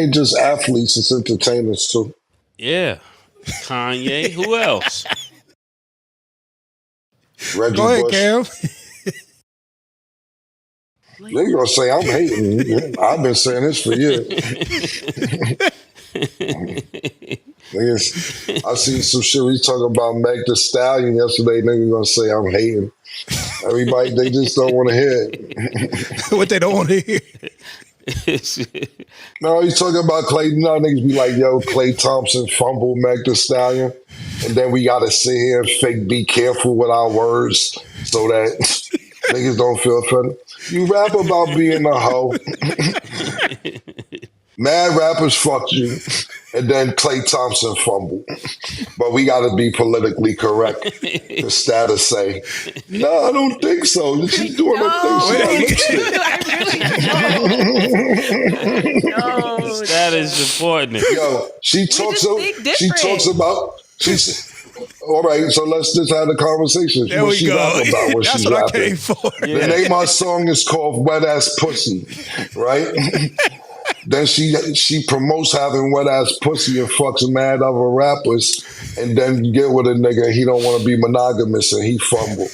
Ain't just athletes, it's entertainers too. Yeah. Kanye. Who else? Reggie Go ahead, Bush. Cam. They gonna say I'm hating. I've been saying this for years. Niggas, I seen some shit we talking about Meg the Stallion yesterday. Niggas gonna say I'm hating. Everybody, they just don't want to hear it. What they don't want to hear. No, he's talking about Clay. You know, niggas be like, yo, Clay Thompson fumbled Meg the Stallion. And then we got to sit here and fake be careful with our words so that niggas don't feel offended. You rap about being a hoe. Mad rappers fuck you. And then Clay Thompson fumbled. But we got to be politically correct. The status say, no, I don't think so. She's doing her thing. No. That is important. Yo, she talks about, all right, so let's just have the conversation. There what we she go. rap about what That's she's what rapping. I came for. The name of our song is called Wet Ass Pussy, right? Then she promotes having wet ass pussy and fucks mad other rappers, and then get with a nigga, he don't want to be monogamous and he fumbled.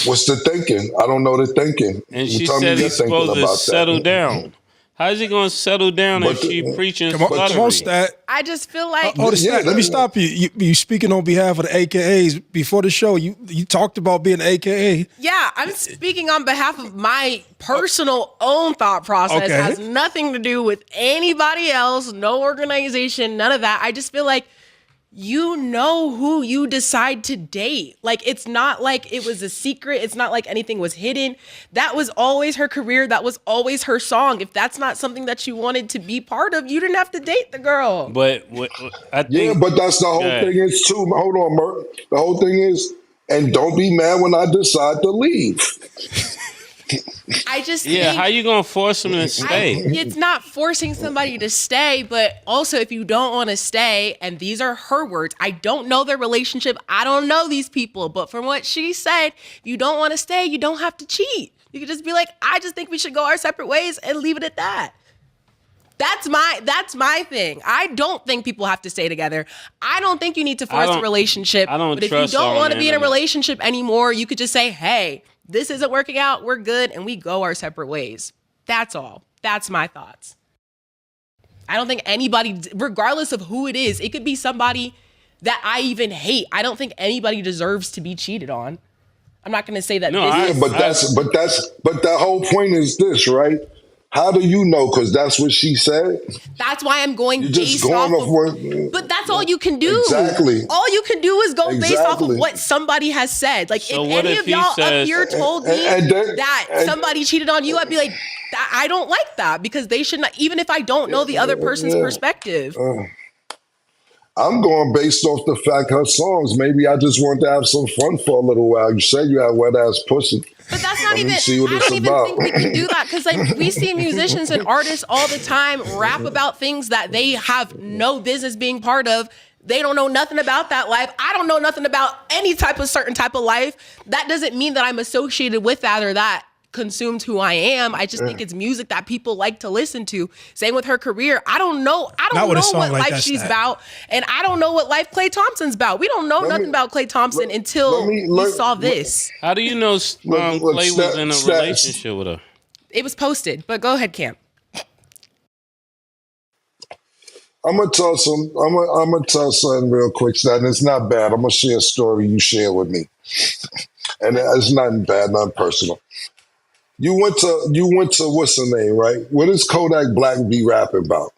What's the thinking? I don't know the thinking. And she said he's supposed to settle down. How's he going to settle down if she preaching Come on, Stat. I just feel like... Stat, let me stop you. You speaking on behalf of the AKAs. Before the show, you talked about being an AKA. Yeah, I'm speaking on behalf of my personal own thought process. Okay. It has nothing to do with anybody else, no organization, none of that. I just feel like you know who you decide to date. Like, it's not like it was a secret. It's not like anything was hidden. That was always her career. That was always her song. If that's not something that you wanted to be part of, you didn't have to date the girl. But I think... Yeah, but that's the whole thing is too. Hold on, Mert. The whole thing is, and don't be mad when I decide to leave. I just think, how you gonna force them to stay? It's not forcing somebody to stay, but also if you don't want to stay, and these are her words, I don't know their relationship, I don't know these people, but from what she said, if you don't want to stay, you don't have to cheat. You could just be like, I just think we should go our separate ways and leave it at that. That's my thing. I don't think people have to stay together. I don't think you need to force a relationship. But if you don't want to be in a relationship anymore, you could just say, hey, this isn't working out, we're good, and we go our separate ways. That's all. That's my thoughts. I don't think anybody, regardless of who it is, it could be somebody that I even hate. I don't think anybody deserves to be cheated on. I'm not going to say that. But the whole point is this, right? How do you know? Because that's what she said. That's why I'm going based off of. But that's all you can do. Exactly. All you can do is go based off of what somebody has said. Like, so if any of y'all up here told me that somebody cheated on you, I'd be like, I don't like that, because they should not, even if I don't know the other person's perspective. I'm going based off the fact her songs. Maybe I just want to have some fun for a little while. You said you had wet ass pussy. But that's not even, I don't even think we can do that, because like we see musicians and artists all the time rap about things that they have no business being part of. They don't know nothing about that life. I don't know nothing about any type of certain type of life. That doesn't mean that I'm associated with that or that consumed who I am. I just think it's music that people like to listen to. Same with her career. I don't know what life she's about, and I don't know what life Klay Thompson's about. We don't know nothing about Klay Thompson until we saw this. How do you know Klay was in a relationship with her? It was posted, but go ahead, Camp. I'm gonna tell something real quick, Stat, and it's not bad. I'm gonna share a story you share with me, and it's nothing bad, nothing personal. You went to what's her name, right? What is Kodak Black be rapping about?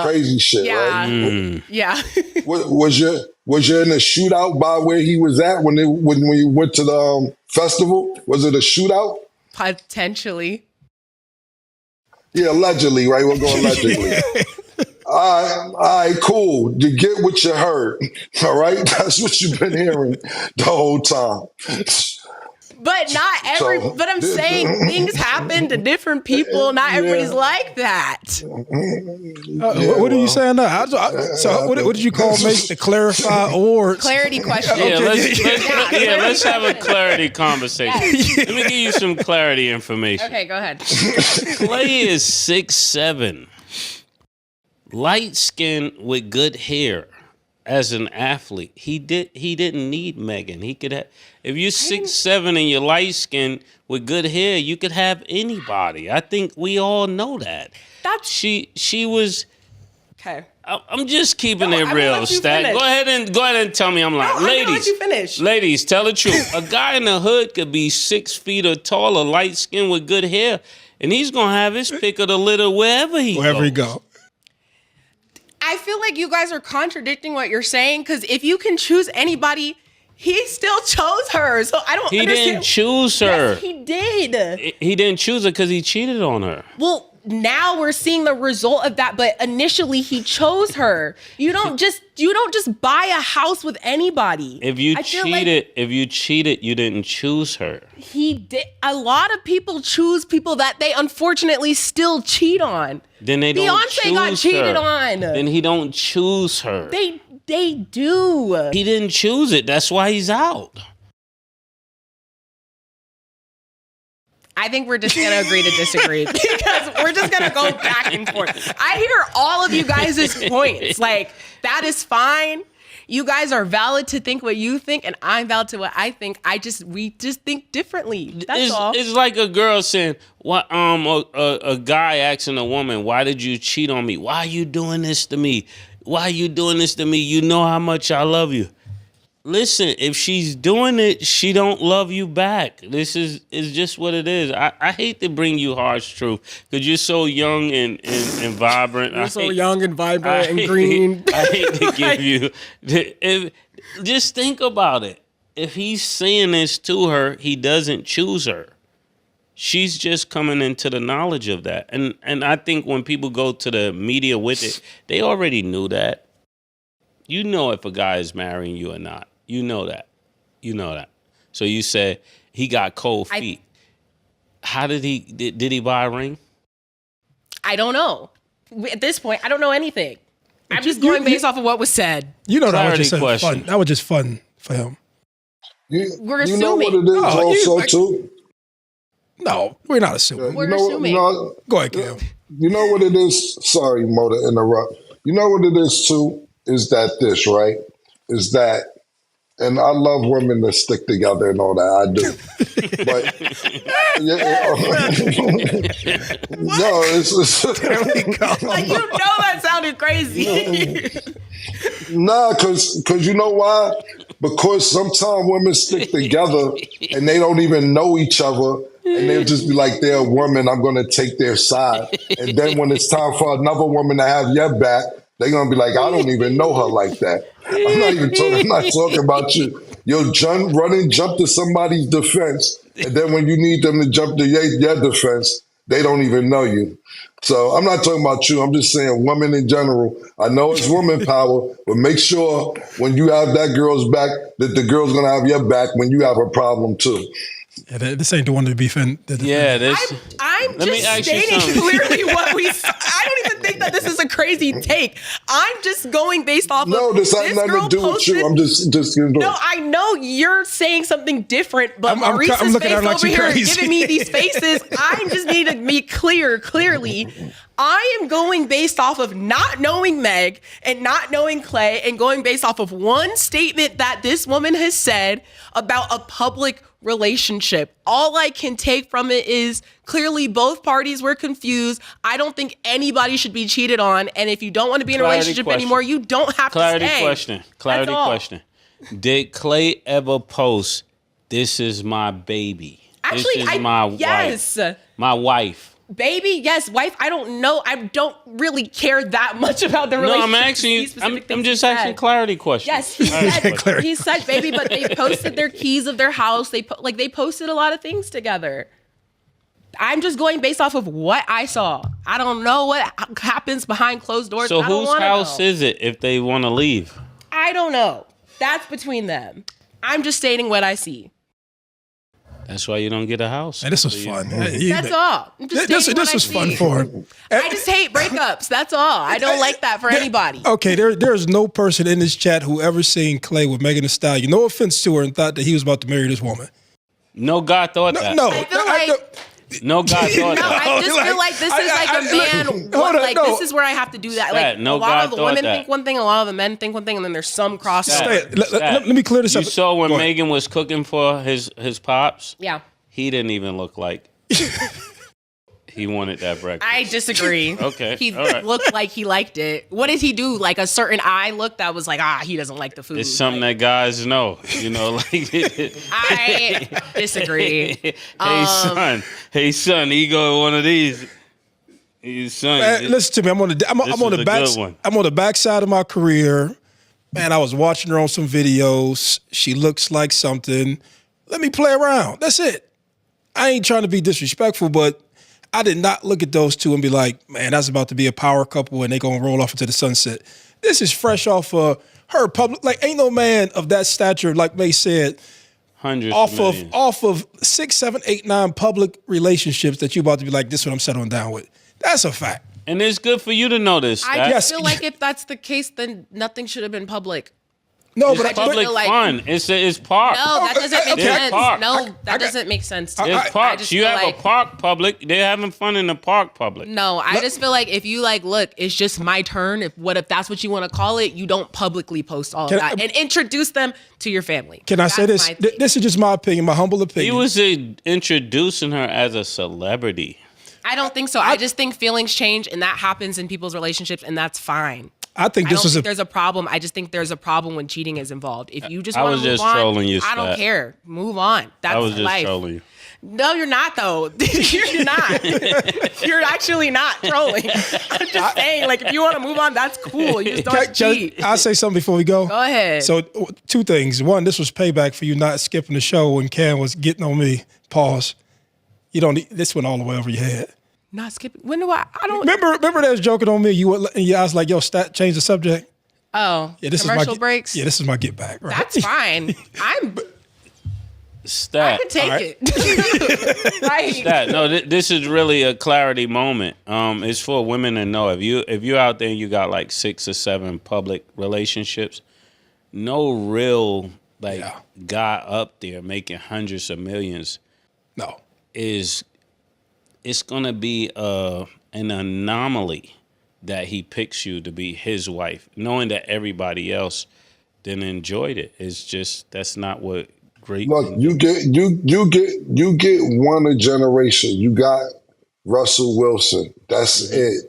Crazy shit, right? Yeah. Was you in a shootout by where he was at when we went to the festival? Was it a shootout? Potentially. Yeah, allegedly, right? We'll go allegedly. All right, cool. You get what you heard, all right? That's what you've been hearing the whole time. But not every. So- but I'm saying things happen to different people. Not everybody's like that. What are you saying now? So what did you call me? The clarify awards? Clarity question. Yeah, Okay. let's have a clarity conversation. Let me give you some clarity information. Okay, go ahead. Clay is 6'7", light skin with good hair. As an athlete, he didn't need Megan. He could have, if you're 6'7" and you're light skinned with good hair, you could have anybody. I think we all know that. She was. Okay. I'm just keeping it real, Stat. Finish. Go ahead and tell me I'm lying. No, I'm gonna let you finish. Ladies, tell the truth. A guy in the hood could be 6 feet or taller, light skinned with good hair, and he's gonna have his pick of the litter wherever he goes. I feel like you guys are contradicting what you're saying, because if you can choose anybody, he still chose her. So I don't understand. He didn't choose her. Yes, he did. He didn't choose her because he cheated on her. Well, now we're seeing the result of that, but initially he chose her. You don't just buy a house with anybody. If you cheated, you didn't choose her. He did. A lot of people choose people that they unfortunately still cheat on. Then they don't Beyonce choose got cheated her. on. Then he don't choose her. They do. He didn't choose it. That's why he's out. I think we're just going to agree to disagree because we're just going to go back and forth. I hear all of you guys' points. Like, that is fine. You guys are valid to think what you think, and I'm valid to what I think. We just think differently. That's all. It's like a girl saying, "What? A guy asking a woman, why did you cheat on me? Why are you doing this to me? Why are you doing this to me? You know how much I love you." Listen, if she's doing it, she don't love you back. This is just what it is. I hate to bring you harsh truth because you're so young and vibrant. You're so young and vibrant and green. I hate to give you. Just think about it. If he's saying this to her, he doesn't choose her. She's just coming into the knowledge of that. And I think when people go to the media with it, they already knew that. You know if a guy is marrying you or not. You know that. So you said he got cold feet. How did he buy a ring? I don't know. At this point, I don't know anything. I'm just going based off of what was said. You know that was just fun. That was just fun for him. We're assuming. You know what it is also too? No, we're not assuming. We're assuming. Go ahead, Cam. You know what it is? Sorry, Mo, to interrupt. You know what it is too? Is that this, right? Is that, and I love women that stick together and all that. I do. But, no, it's There we go. Like, you know that sounded crazy. Nah, cause you know why? Because sometimes women stick together and they don't even know each other, and they'll just be like, they're a woman, I'm gonna take their side. And then when it's time for another woman to have your back, they're gonna be like, I don't even know her like that. I'm not talking about you. You'll jump to somebody's defense, and then when you need them to jump to your defense, they don't even know you. So I'm not talking about you. I'm just saying women in general. I know it's woman power, but make sure when you have that girl's back, that the girl's going to have your back when you have a problem too. Yeah, this ain't the one to be Yeah, this. I'm just stating clearly what we. I don't even think that this is a crazy take. I'm just going based off. No, this has nothing to do with you. I'm just. No, I know you're saying something different, but Maurice's I'm looking face at her like over she's here crazy. giving me these faces. I just need to be clearly. I am going based off of not knowing Meg and not knowing Clay and going based off of one statement that this woman has said about a public relationship. All I can take from it is clearly both parties were confused. I don't think anybody should be cheated on. And if you don't want to be in a relationship anymore, you don't have to stay. Clarity question. Did Clay ever post, "This is my baby"? Actually, this is my wife. My wife. Baby, yes. Wife, I don't know. I don't really care that much about the relationship. No, I'm asking you. I'm just asking clarity questions. Yes, he said baby, but they posted their keys of their house. They posted a lot of things together. I'm just going based off of what I saw. I don't know what happens behind closed doors. So whose house is it if they want to leave? I don't know. That's between them. I'm just stating what I see. That's why you don't get a house. Man, this was fun. Hey, That's all. I'm just This stating what I was fun see. for him. I just hate breakups. That's all. I don't like that for anybody. Okay, there's no person in this chat who ever seen Clay with Megan Thee Stallion. No offense to her, and thought that he was about to marry this woman. No God thought that. No, I feel like No God thought no, that. I just feel like this is like a man. This is where I have to do that. Like no a lot God of the thought women that. think one thing, a lot of the men think one thing, and then there's some crossover. Let me clear this You up. saw when Go ahead. Megan was cooking for his pops? Yeah, He didn't even look like he wanted that breakfast. I disagree. Okay, he all right. looked like he liked it. What did he do? Like a certain eye look that was like, he doesn't like the food. It's something that guys know, like. I disagree. Hey son, he go one of these. His son. Man, listen to me. I'm on the backside of my career. Man, I was watching her on some videos. She looks like something. Let me play around. That's it. I ain't trying to be disrespectful, but I did not look at those two and be like, man, that's about to be a power couple and they gonna roll off into the sunset. This is fresh off of her public. Like, ain't no man of that stature, like May said, Hundreds off of 6, 7, 8, 9 public relationships that you about to be like, this is what I'm settling down with. That's a fact. And it's good for you to know this. I Yes. feel like if that's the case, then nothing should have been public. No, It's but public feel like- fun. It's park. No, that doesn't make Okay. sense. Park. No, that doesn't make sense. To me. It's I parks. just You feel have like- a park public. They're having fun in the park public. No, I just feel like if you like, look, it's just my turn. If that's what you want to call it, you don't publicly post all of Can that I- and introduce them to your family. can I say That's this? my thing. This is just my opinion, my humble He opinion. was introducing her as a celebrity. I don't think so. I just think feelings change, and that happens in people's relationships, and that's fine. I think I this don't was think there's a problem. I just think there's a problem when cheating is involved. If you just I want was to move just on, trolling you, I don't Stat. care. Move on. That's I was just life. trolling you. No, you're not though. You're not. You're actually not trolling. I'm just saying, like, if you want to move on, that's cool. You just don't cheat. I'll say something before we go. Go ahead. So, two things. One, this was payback for you not skipping the show when Cam was getting on me. Pause. You don't need, this went all the way over your head. Not skipping. When do I don't. Remember they was joking on me. I was like, yo, change the subject. Oh, Yeah, this commercial is my breaks. Yeah, this is my get back. Right? That's fine. I Stat. can take it. Right. Stat. No, this is really a clarity moment. It's for women to know if you're out there and you got like 6 or 7 public relationships, no real guy up there making hundreds of millions No. it's gonna be an anomaly that he picks you to be his wife, knowing that everybody else then enjoyed it. It's just that's not what great. Look, you get one a generation. You got Russell Wilson. That's it.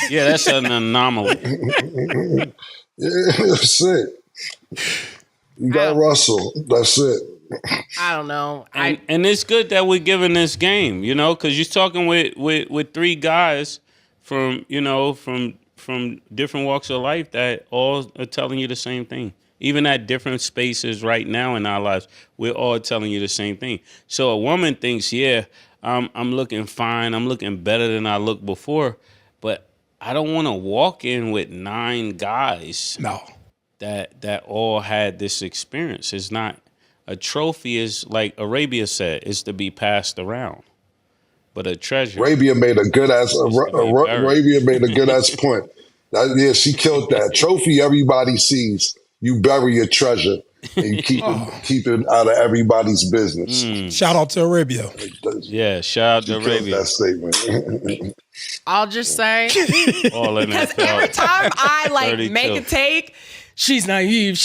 Yeah, that's an anomaly. Yeah, that's it. You got Russell. That's it. I don't know. And it's good that we're giving this game, because you're talking with 3 guys from different walks of life that all are telling you the same thing. Even at different spaces right now in our lives, we're all telling you the same thing. So a woman thinks, I'm looking fine, I'm looking better than I looked before, but I don't want to walk in with 9 guys No. that all had this experience. It's not. A trophy is, like Arabia said, is to be passed around. But a treasure. Arabia made a good ass. Arabia made a good ass point. She killed that trophy. Everybody sees. You bury your treasure and you keep it out of everybody's business. Shout out to Arabia. Yeah, shout out to Killed Arabia. that statement. I'll just say, All in because that every time I 32. make a take, she's naive.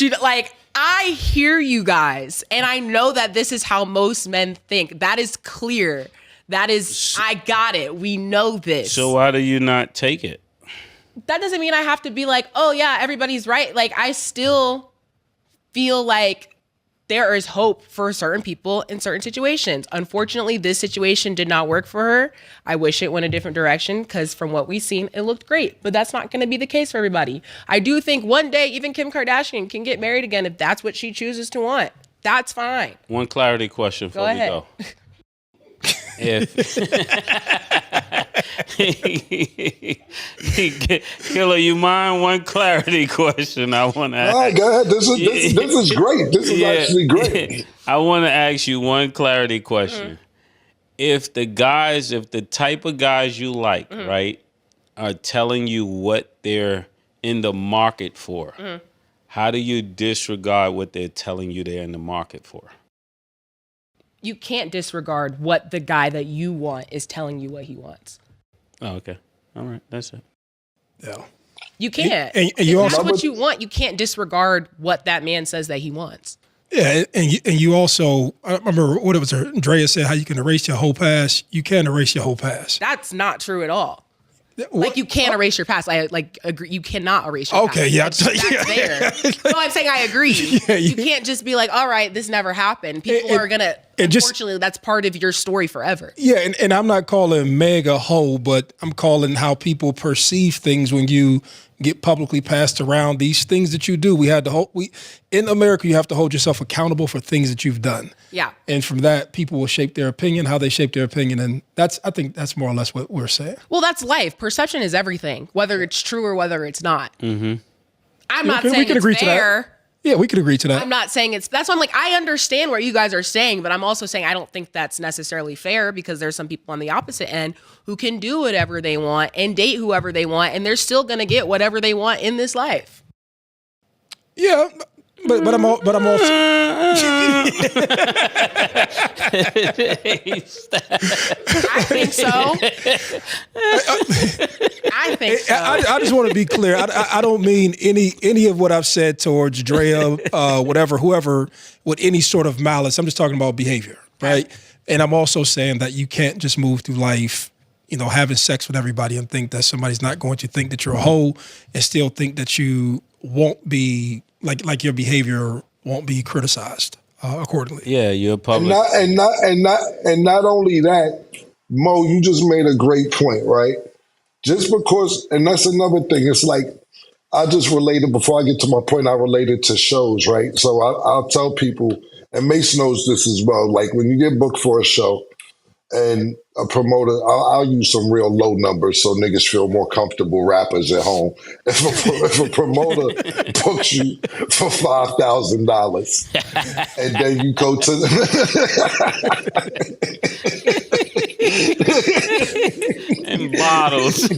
I hear you guys, and I know that this is how most men think. That is clear. That is, I got it. We know this. So why do you not take it? That doesn't mean I have to be like, oh yeah, everybody's right. Like, I still feel like there is hope for certain people in certain situations. Unfortunately, this situation did not work for her. I wish it went a different direction because from what we've seen, it looked great. But that's not going to be the case for everybody. I do think one day even Kim Kardashian can get married again if that's what she chooses to want. That's fine. One clarity question before we ahead. go. If Killer, you mind one clarity question I want to ask? All right, go ahead. This is great. This is actually great. I want to ask you one clarity question. If the type of guys you like, right, are telling you what they're in the market for, how do you disregard what they're telling you they're in the market for? You can't disregard what the guy that you want is telling you what he wants. Oh, okay. All right. That's it. Yeah. You can't. And you if also, that's what you want, you can't disregard what that man says that he wants. yeah, and you also, I remember what it was, Andrea said, how you can erase your whole past. You can't erase your whole past. That's not true at all. What? Like, you can't erase your past. I agree. You cannot erase your past. Okay, yeah. That's there. No, I'm saying I agree. Yeah, you can't just be like, all right, this never happened. People are going to, unfortunately, that's part of your story forever. Yeah, and I'm not calling Meg a hoe, but I'm calling how people perceive things when you get publicly passed around these things that you do. In America, you have to hold yourself accountable for things that you've done. Yeah. And from that, people will shape their opinion, how they shape their opinion. And I think that's more or less what we're saying. Well, that's life. Perception is everything, whether it's true or whether it's not. I'm not saying we can it's agree to fair. that. Yeah, we could agree to that. I'm not saying that's why I'm like, I understand what you guys are saying, but I'm also saying I don't think that's necessarily fair, because there's some people on the opposite end who can do whatever they want and date whoever they want, and they're still going to get whatever they want in this life. Yeah, but I'm also. I think so. I think so. I just want to be clear. I don't mean any of what I've said towards Drea, whoever, with any sort of malice. I'm just talking about behavior, right? And I'm also saying that you can't just move through life, having sex with everybody and think that somebody's not going to think that you're a hoe, and still think that you won't be like your behavior won't be criticized accordingly. Yeah, you're public. And not only that, Mo, you just made a great point, right? Just because, and that's another thing. It's like, I just related, before I get to my point, I related to shows, right? So I'll tell people, and Mace knows this as well, like when you get booked for a show and a promoter, I'll use some real low numbers so niggas feel more comfortable, rappers at home. If a promoter books you for $5,000 and then you go to and bottles.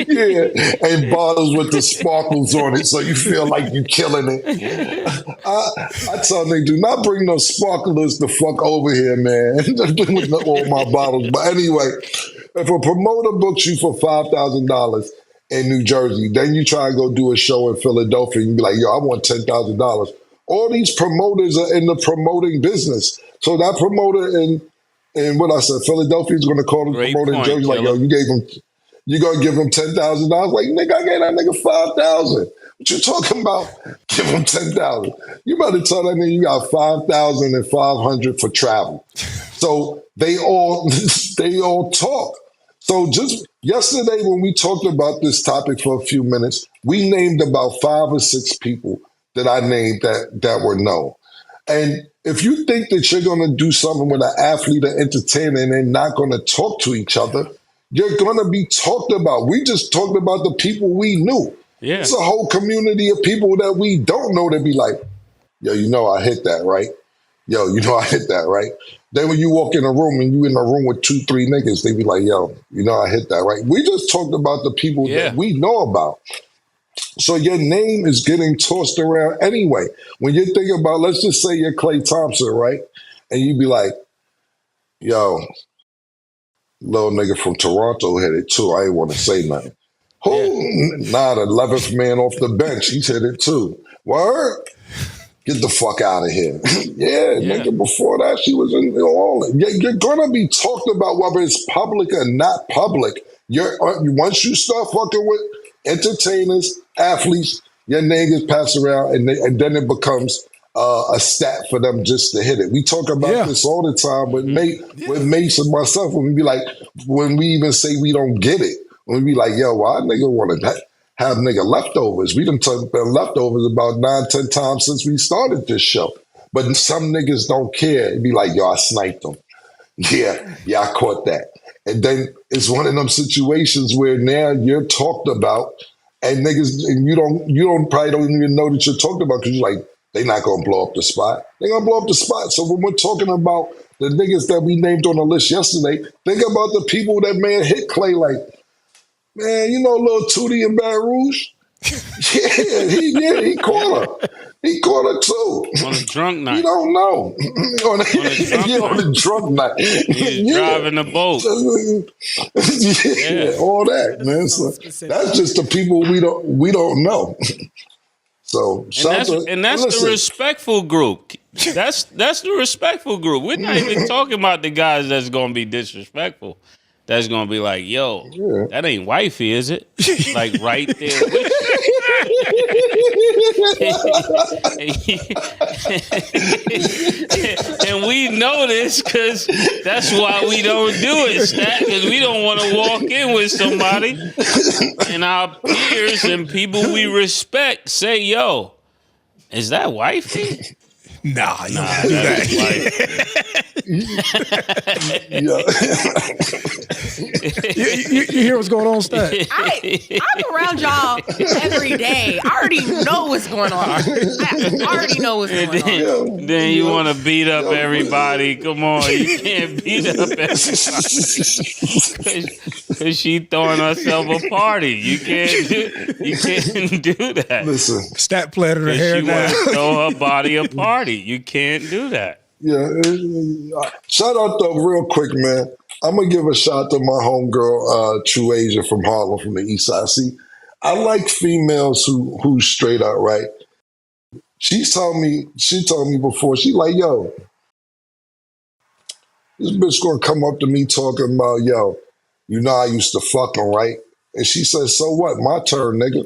Yeah, and bottles with the sparkles on it, so you feel like you're killing it. I tell niggas, do not bring no sparklers the fuck over here, man. With all my bottles. But anyway, if a promoter books you for $5,000 in New Jersey, then you try and go do a show in Philadelphia, and you be like, yo, I want $10,000. All these promoters are in the promoting business. So that promoter in what I said, Philadelphia is going to call the promoter in Jersey, like, yo, you going to give him $10,000? Like, nigga, I gave that nigga $5,000. What you talking about? Give him $10,000. You better tell that nigga you got $5,500 for travel. So they all talk. So just yesterday when we talked about this topic for a few minutes, we named about 5 or 6 people that I named that were known. And if you think that you're going to do something with an athlete or entertainer and they're not going to talk to each other, you're going to be talked about. We just talked about the people we knew. Yeah. It's a whole community of people that we don't know that be like, yo, I hit that, right? Yo, I hit that, right? Then when you walk in a room and you in a room with 2-3 niggas, they be like, yo, I hit that, right? We just talked about the people that we know about. So your name is getting tossed around anyway. When you think about, let's just say you're Klay Thompson, right? And you be like, yo, little nigga from Toronto hit it too. I ain't want to say nothing. Who? Yeah. Nah, the 11th man off the bench, he's hit it too. Word? Get the fuck out of here. yeah, nigga, before that, she was in New Orleans. You're going to be talked about whether it's public or not public. Once you start fucking with entertainers, athletes, your name gets passed around, and then it becomes a stat for them just to hit it. We talk about this all the time with Mace and myself, when we be like, when we even say we don't get it, when we be like, yo, why nigga want to have nigga leftovers. We done talked about leftovers about 9-10 times since we started this show. But some niggas don't care. It'd be like, yo, I sniped them. Yeah, I caught that. And then it's one of them situations where now you're talked about, and niggas, and you probably don't even know that you're talked about because you're like, they're not gonna blow up the spot. They're gonna blow up the spot. So when we're talking about the niggas that we named on the list yesterday, think about the people that man hit Clay like, man, you know, little Tootie in Baton Rouge? He caught her. He caught her too. On a drunk night. You don't know. on a drunk night. He was driving the boat. All that, man. So that's just the people we don't know. So and that's the respectful group. That's the respectful group. We're not even talking about the guys that's gonna be disrespectful. That's gonna be like, yo, that ain't wifey, is it? Like right there with you. And we know this because that's why we don't do it, Stat, because we don't want to walk in with somebody and our peers and people we respect say, yo, is that wifey? Nah, you don't do that. You hear what's going on, Stat? I'm around y'all every day. I already know what's going on. I already know what's going on. Then you want to beat up everybody. Come on, you can't beat up everybody because she throwing herself a party. You can't do that. Listen, Stat plaited her hair she now. want to throw her body a party. You can't do that. Yeah. Shout out though, real quick, man. I'm gonna give a shout to my homegirl, True Asia from Harlem, from the East Side. See, I like females who straight out right. She told me before. She like, yo, this bitch gonna come up to me talking about, yo, you know I used to fuck him, right? And she says, so what? My turn, nigga.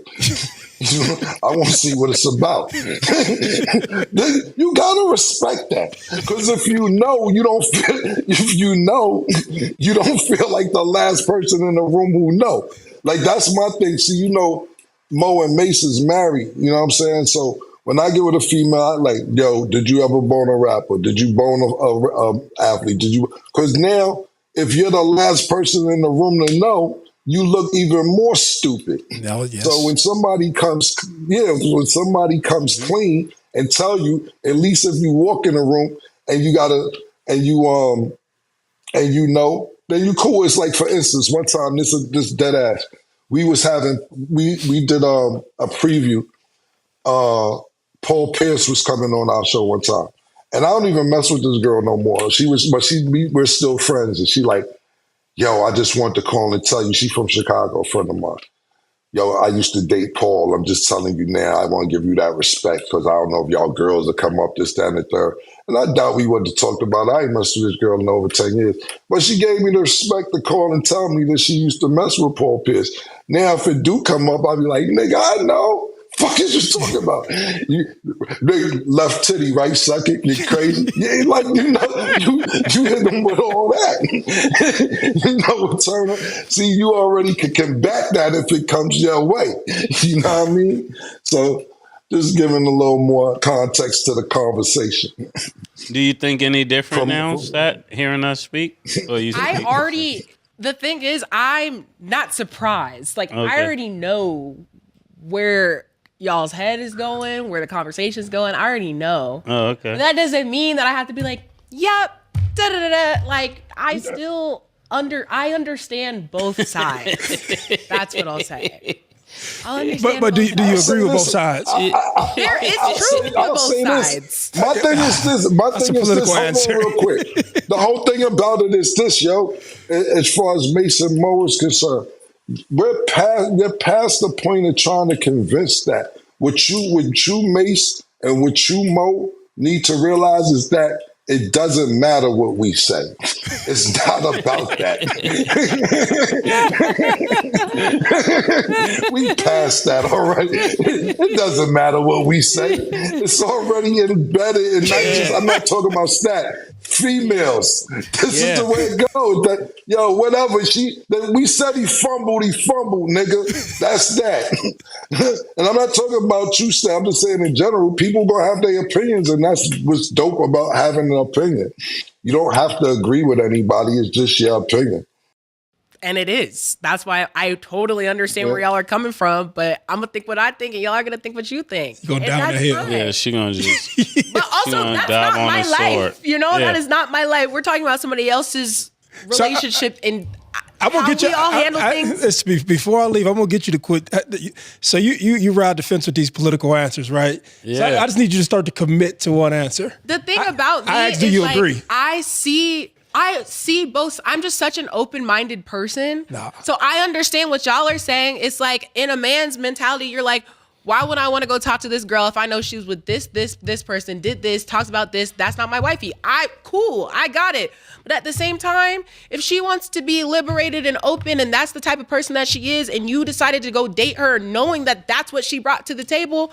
I want to see what it's about. You gotta respect that, because if you know, you don't feel like the last person in the room who know. Like that's my thing. See, you know, Mo and Mace is married. You know what I'm saying? So when I get with a female, I like, yo, did you ever bone a rapper? Did you bone a athlete? Did you? Because now, if you're the last person in the room to know, you look even more stupid. No, yes. So when somebody comes clean and tell you, at least if you walk in a room and you know, then you cool. It's like, for instance, one time, this dead ass, we did a preview. Paul Pierce was coming on our show one time, and I don't even mess with this girl no more. We're still friends, and she like, yo, I just want to call and tell you, she from Chicago, a friend of mine. Yo, I used to date Paul. I'm just telling you now, I want to give you that respect because I don't know if y'all girls will come up this, that, and the third. And I doubt we would have talked about it. I ain't messed with this girl in over 10 years. But she gave me the respect to call and tell me that she used to mess with Paul Pierce. Now, if it do come up, I'll be like, nigga, I know. Fuck is you talking about? You left titty, right? Suck it. You crazy? Yeah, like you hit them with all that. You know, Turner. See, you already can combat that if it comes your way. You know what I mean? So, just giving a little more context to the conversation. Do you think any different now, Stat, hearing us speak? Or you the thing is, I'm not surprised. Like, okay. I already know where y'all's head is going, where the conversation is going. I already know. Oh, okay. But that doesn't mean that I have to be like, yep, da-da-da-da. Like, I understand both sides. That's what I'll say. But do you agree with both sides? It's true with both sides. My thing is this. Hold on real quick. The whole thing about it is this, yo. As far as Mason Mo is concerned, we're past the point of trying to convince that. What you Mace and what you Mo need to realize is that it doesn't matter what we say. It's not about that. We passed that already. It doesn't matter what we say. It's already embedded. And I'm not talking about Stat. females. This is the way it goes. That whatever we said he fumbled, nigga. That's that. And I'm not talking about you, Stan. I'm just saying in general, people gonna have their opinions, and that's what's dope about having an opinion. You don't have to agree with anybody. It's just your opinion. And it is. That's why I totally understand where y'all are coming from, but I'm going to think what I think, and y'all are going to think what you think. You're going down the hill. Yeah, she going to just... But also, that's not my life. You know, that is not my life. We're talking about somebody else's relationship and I'm gonna get you. We all handle things. Before I leave, I'm gonna get you to quit. So you ride the fence with these political answers, right? Yeah. So I just need you to start to commit to one answer. The thing about me is do you agree? I see both. I'm just such an open-minded person. Nah. So I understand what y'all are saying. It's like in a man's mentality, you're like, why would I want to go talk to this girl if I know she was with this person, did this, talks about this? That's not my wifey. Cool, I got it. But at the same time, if she wants to be liberated and open and that's the type of person that she is, and you decided to go date her knowing that that's what she brought to the table,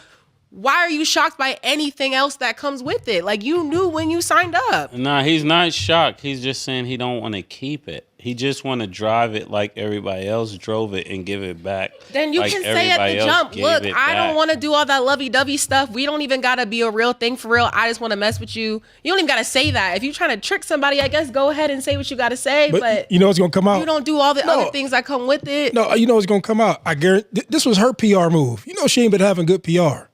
why are you shocked by anything else that comes with it? Like, you knew when you signed up. Nah, he's not shocked. He's just saying he don't want to keep it. He just want to drive it like everybody else drove it and give it back. Then you can say at the jump, look, I don't want to do all that lovey-dovey stuff. We don't even got to be a real thing for real. I just want to mess with you. You don't even got to say that. If you're trying to trick somebody, I guess go ahead and say what you got to say. But you know what's going to come out? You don't do all the other things that come with it. No, you know what's going to come out? I guarantee this was her PR move. You know she ain't been having good PR.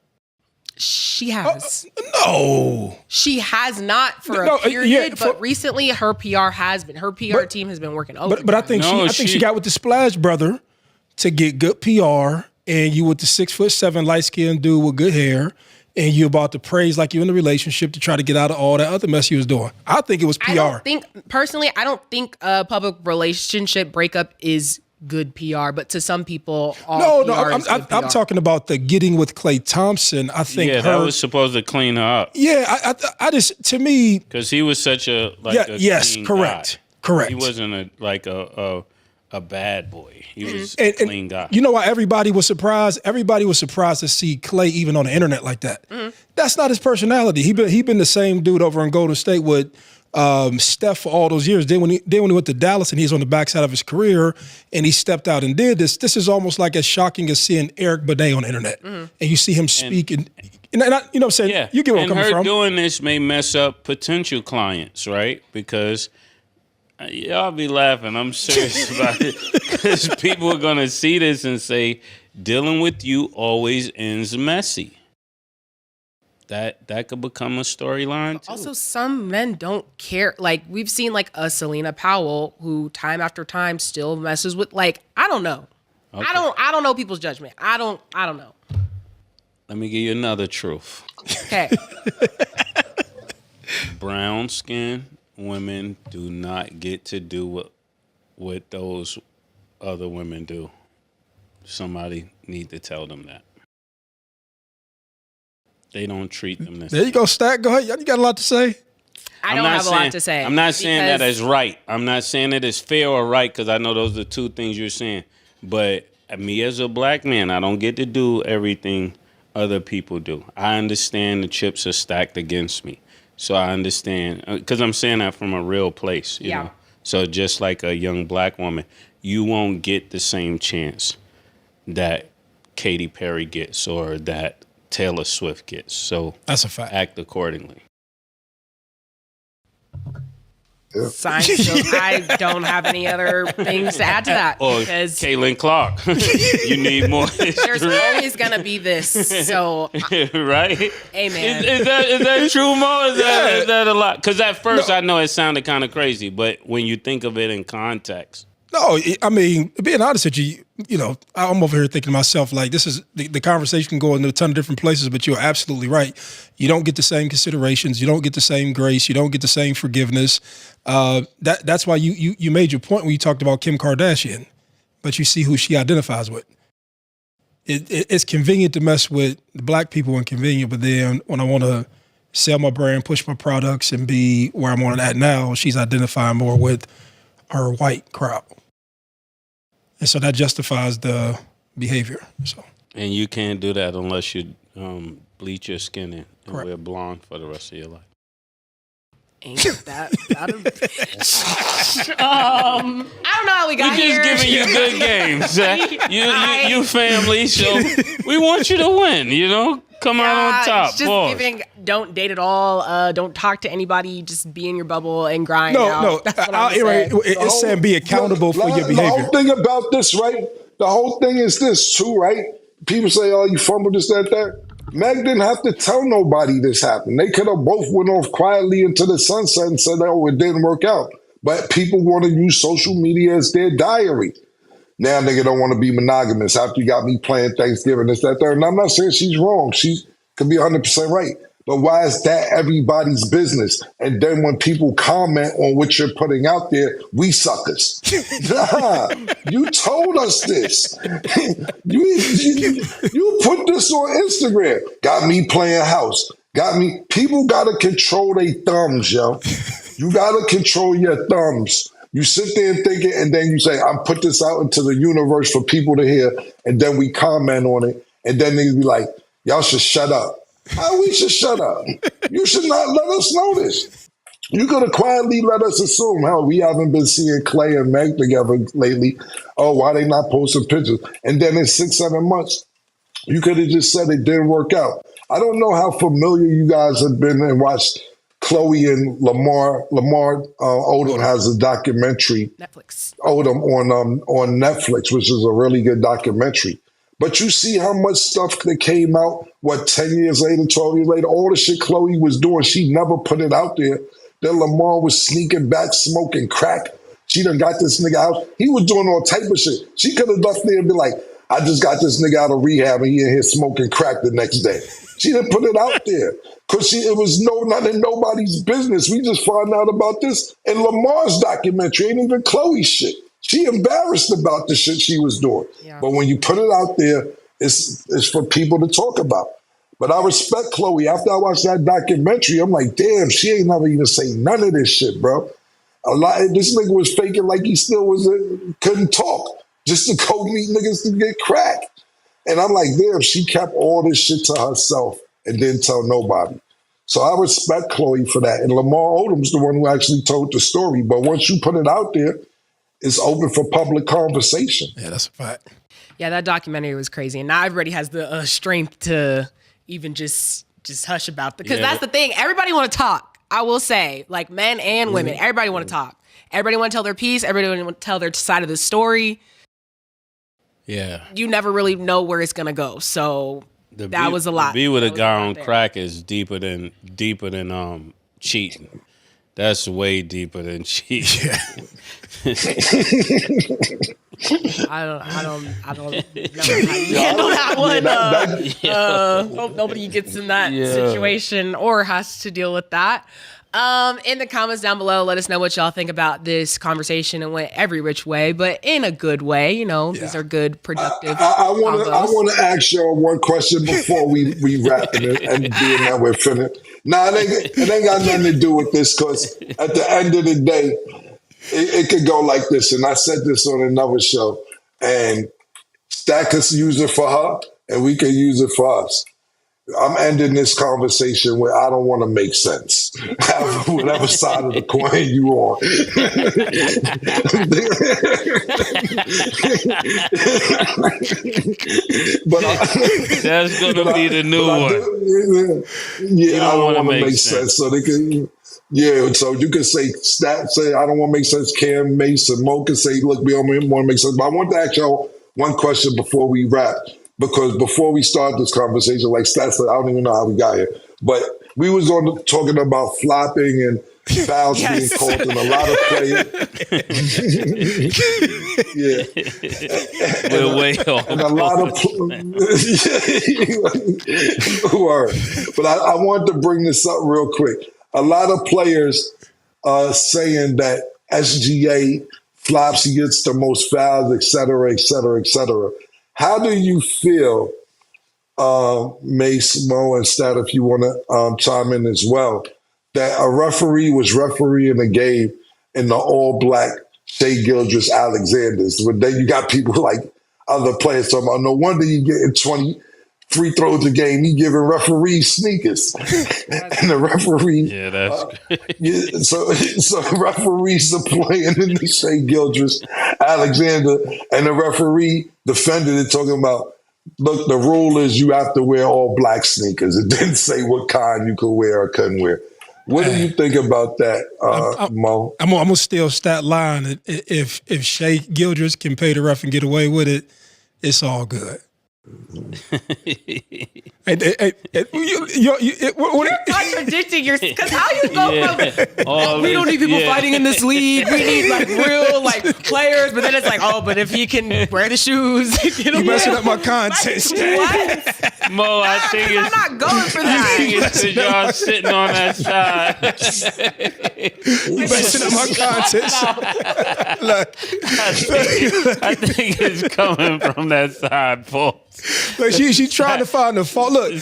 She has. No. She has not for a period, but recently her PR has been. Her PR team has been working overtime. But I think she got with the Splash brother to get good PR, and you with the 6'7" light-skinned dude with good hair, and you about to praise like you in the relationship to try to get out of all that other mess you was doing. I think it was PR. I don't think a public relationship breakup is good PR, but to some people, I'm talking about the getting with Klay Thompson. I think that was supposed to clean her up. Yeah, I just, to me, because he was such a correct. He wasn't a bad boy. He was a clean guy. You know why everybody was surprised? Everybody was surprised to see Klay even on the internet like that. Mm-hmm. That's not his personality. He been the same dude over in Golden State with Steph for all those years. Then when he went to Dallas and he's on the backside of his career and he stepped out and did this is almost like as shocking as seeing Eric Benet on the internet. Mm-hmm. And you see him speak and you know what I'm saying? Yeah. You get where I'm coming from. And her doing this may mess up potential clients, right? Because y'all be laughing. I'm serious about it. Because people are going to see this and say, dealing with you always ends messy. That could become a storyline too. Also, some men don't care. Like, we've seen like a Selena Powell who time after time still messes with, like, I don't know. Okay. I don't know people's judgment. I don't know. Let me give you another truth. Okay. Brown skin women do not get to do what those other women do. Somebody need to tell them that. They don't treat them the same. There you go, Stack. Go ahead. You got a lot to say? I don't have a lot to say. I'm not saying that as right. I'm not saying that it's fair or right because I know those are two things you're saying. But me as a black man, I don't get to do everything other people do. I understand the chips are stacked against me. So I understand because I'm saying that from a real place. You know? So just like a young black woman, you won't get the same chance that Katy Perry gets or that Taylor Swift gets. So that's a fact. Act accordingly. Yeah. I don't have any other things to add to that. Or because Caitlin Clark. You need more history. There's always going to be this. So, right? Amen. Is that true, Mo? Is that a lot? Because at first I know it sounded kind of crazy, but when you think of it in context. No, I mean, being honest with you, you know, I'm over here thinking to myself, like, this is the conversation can go into a ton of different places, but you're absolutely right. You don't get the same considerations. You don't get the same grace. You don't get the same forgiveness. That's why you made your point when you talked about Kim Kardashian, but you see who she identifies with. It's convenient to mess with the black people and convenient, but then when I want to sell my brand, push my products, and be where I'm on at now, she's identifying more with her white crowd. And so that justifies the behavior. So, and you can't do that unless you bleach your skin and Correct. wear blonde for the rest of your life. Ain't that bad a bitch? I don't know how we got here. We're just giving you good games. You family, so we want you to win, Come out on top. Just giving, don't date at all. Don't talk to anybody. Just be in your bubble and grind. No. That's what I'm saying. It's saying be accountable for your behavior. The whole thing about this, right? The whole thing is this too, right? People say, "Oh, you fumbled this, that." Meg didn't have to tell nobody this happened. They could have both went off quietly into the sunset and said, "Oh, it didn't work out." But people want to use social media as their diary. Now nigga don't want to be monogamous after you got me playing Thanksgiving, this, that, third. And I'm not saying she's wrong. She could be 100% right. But why is that everybody's business? And then when people comment on what you're putting out there, we suckers. Nah, you told us this. you put this on Instagram. Got me playing house. Got me. People got to control their thumbs, yo. You got to control your thumbs. You sit there and think it, and then you say, I'm put this out into the universe for people to hear, and then we comment on it, and then they be like, y'all should shut up. How we should shut up? You should not let us know this. You could have quietly let us assume, hell, we haven't been seeing Clay and Meg together lately. Oh, why they not posting pictures? And then in 6-7 months, you could have just said it didn't work out. I don't know how familiar you guys have been and watched Chloe and Lamar. Odom has a documentary. Netflix. Odom on Netflix, which is a really good documentary. But you see how much stuff that came out, 10 years later, 12 years later, all the shit Chloe was doing, she never put it out there. Then Lamar was sneaking back, smoking crack. She done got this nigga out. He was doing all type of shit. She could have left there and be like, I just got this nigga out of rehab and he in here smoking crack the next day. She didn't put it out there because it was none of nobody's business. We just found out about this in Lamar's documentary, ain't even Chloe's shit. She embarrassed about the shit she was doing. Yeah. But when you put it out there, it's for people to talk about. But I respect Chloe. After I watched that documentary, I'm like, damn, she ain't never even say none of this shit, bro. This nigga was faking like he still couldn't talk just to go meet niggas to get crack. And I'm like, damn, she kept all this shit to herself and didn't tell nobody. So I respect Chloe for that. And Lamar Odom's the one who actually told the story. But once you put it out there, it's open for public conversation. Yeah, that's a fact. Yeah, that documentary was crazy. And now everybody has the strength to even just hush about it. Because that's the thing. Everybody want to talk. I will say, like men and women, everybody want to talk. Everybody want to tell their piece. Everybody want to tell their side of the story. Yeah. You never really know where it's going to go. So that was a lot. To be with a guy on crack is deeper than cheating. That's way deeper than cheating. I don't know how you handle that one. Hope nobody gets in that situation or has to deal with that. In the comments down below, let us know what y'all think about this conversation. It went every which way, but in a good way. These are good, productive. I want to ask y'all one question before we wrap it and being that we're finished. Nah, it ain't got nothing to do with this because at the end of the day, it could go like this. And I said this on another show. And Stack could use it for her, and we can use it for us. I'm ending this conversation with I don't want to make sense. Whatever side of the coin you on. That's going to be the new one. I don't want to make sense. So they can. Yeah, so you can say Stat, say I don't want to make sense. Cam, Mason, Mo can say, look, we don't want to make sense. But I want to ask y'all one question before we wrap. Because before we start this conversation, like Stat said, I don't even know how we got here. But we was talking about flopping and fouls being called in a lot of players. We're way off. And a lot of word. But I wanted to bring this up real quick. A lot of players are saying that SGA flops, he gets the most fouls, et cetera, et cetera, et cetera. How do you feel, Mace, Mo, and Stat, if you want to chime in as well, that a referee was refereeing a game in the all-black Shea Gildress-Alexanders, but then you got people like other players talking about, no wonder you getting free throws a game, he giving referees sneakers. And the referee, Yeah, that's so referees are playing in the Shea Gildress, Alexander, and the referee defended it, talking about, look, the rule is you have to wear all black sneakers. It didn't say what kind you could wear or couldn't wear. What do you think about that, Mo? I'm gonna steal stat line. If Shea Gildress can pay the ref and get away with it, it's all good. You're contradicting yourself. Because how you go from we don't need people fighting in this league. We need like real like players, but then it's like, oh, but if he can wear the shoes, you messing up my content. Like, what? Mo, I think I'm not going for that. I think it's because y'all sitting on that side. You messing up my content. I think it's coming from that side, Paul. Look, she trying to find the fault. Look,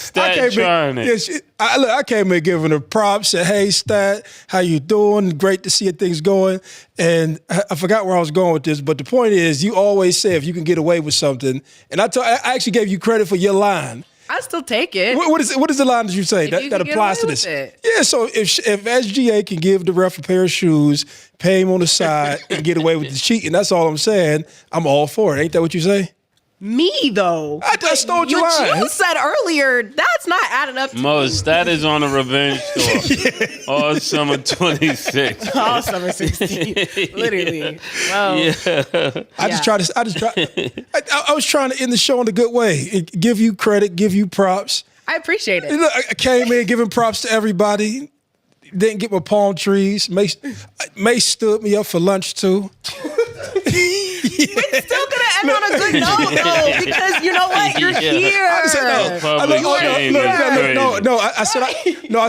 I came in giving her props. Said, "Hey, Stat, how you doing? Great to see things going." And I forgot where I was going with this, but the point is, you always say if you can get away with something, and I actually gave you credit for your line. I still take it. What is the line that you say that applies to this? Yeah, so if SGA can give the ref a pair of shoes, pay him on the side, and get away with the cheating, that's all I'm saying. I'm all for it. Ain't that what you say? Me though, I stole your line. You said earlier that's not adding up to Most that is on a revenge tour. All summer 26. All summer 16. Literally. Well, I was trying to end the show in a good way. Give you credit, give you props. I appreciate it. Look, I came in giving props to everybody. Didn't get my palm trees. Mace stood me up for lunch too. It's still gonna end on a good note though, because you know what? You're here. I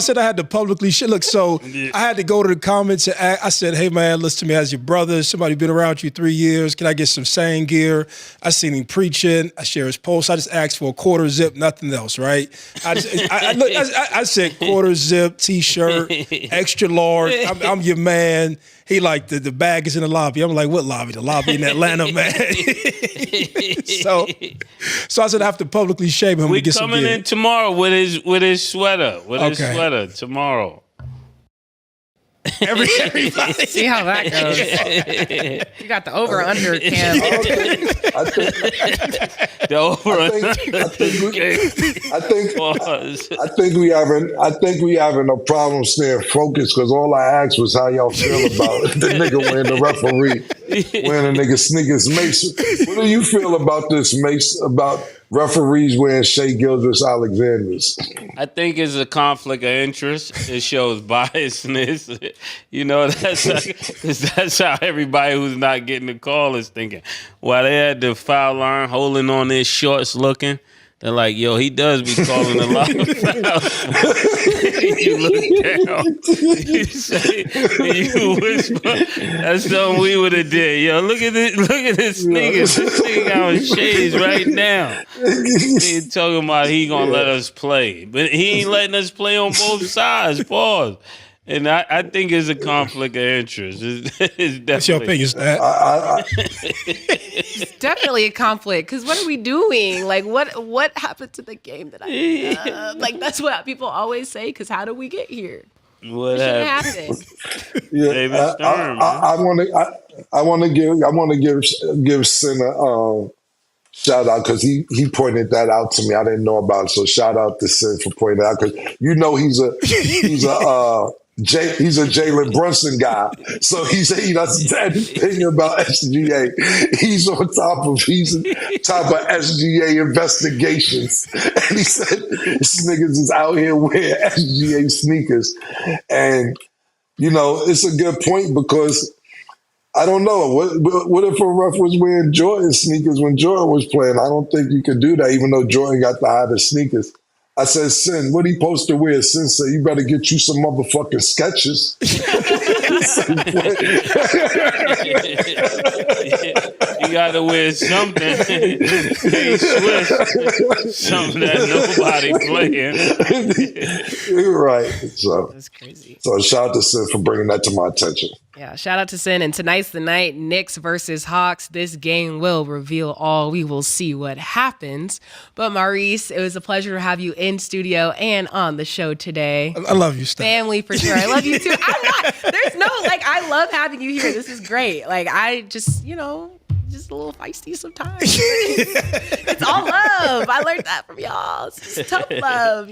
said I had to publicly shit. Look, so I had to go to the comments and I said, "Hey man, listen to me as your brother. Somebody been around you 3 years. Can I get some sane gear?" I seen him preaching. I share his posts. I just asked for a quarter zip, nothing else, right? I said quarter zip T-shirt, extra large. I'm your man. He like the bag is in the lobby. I'm like, what lobby? The lobby in Atlanta, man. so I said I have to publicly shame him. We to get coming some gear. in tomorrow with his sweater. His sweater tomorrow. Everybody. See how that goes. You got the over under Cam. The over I think we having a problem staying focused because all I asked was how y'all feel about the nigga wearing the referee wearing a nigga sneakers. Mace, what do you feel about this, Mace? About referees wearing Shea Gildress Alexanders? I think it's a conflict of interest. It shows biasness. You know, that's how everybody who's not getting the call is thinking. While they had the foul line holding on their shorts looking, they're like, yo, he does be calling a lot of fouls. You look down, you say, you whisper, that's something we would have did. Yo, look at this sneakers. This nigga got shades right now. He talking about he gonna let us play. But he ain't letting us play on both sides. Pause. And I think it's a conflict of interest. It's definitely. What's your opinion, Stat? It's definitely a conflict because what are we doing? Like, what happened to the game that I like? That's what people always say. Because how did we get here? What happened? Yeah, David Stern, I want to give Sin a shout out because he pointed that out to me. I didn't know about it, so shout out to Sin for pointing it out because you know he's a Jalen Brunson guy, so he doesn't anything about SGA. He's on top of SGA investigations, and he said this niggas is out here wearing SGA sneakers, and you know it's a good point because I don't know what if a ref was wearing Jordan sneakers when Jordan was playing. I don't think you could do that, even though Jordan got the hottest sneakers. I said, Sin, what he supposed to wear? Sin said, you better get you some motherfucking Skechers. You got to wear something. Hey, Swiss, something that nobody playing. You're right. So That's crazy. So shout out to Sid for bringing that to my attention. Yeah, shout out to Sin. And tonight's the night, Knicks versus Hawks. This game will reveal all. We will see what happens. But Maurice, it was a pleasure to have you in studio and on the show today. I love you, Stan. Family for sure. I love you too. There's no, I love having you here. This is great. I just, just a little feisty sometimes. It's all love. I learned that from y'all. It's just tough love,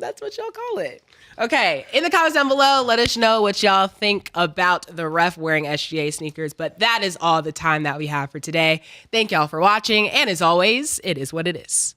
that's what y'all call it. Okay, in the comments down below, let us know what y'all think about the ref wearing SGA sneakers. But that is all the time that we have for today. Thank y'all for watching. And as always, it is what it is.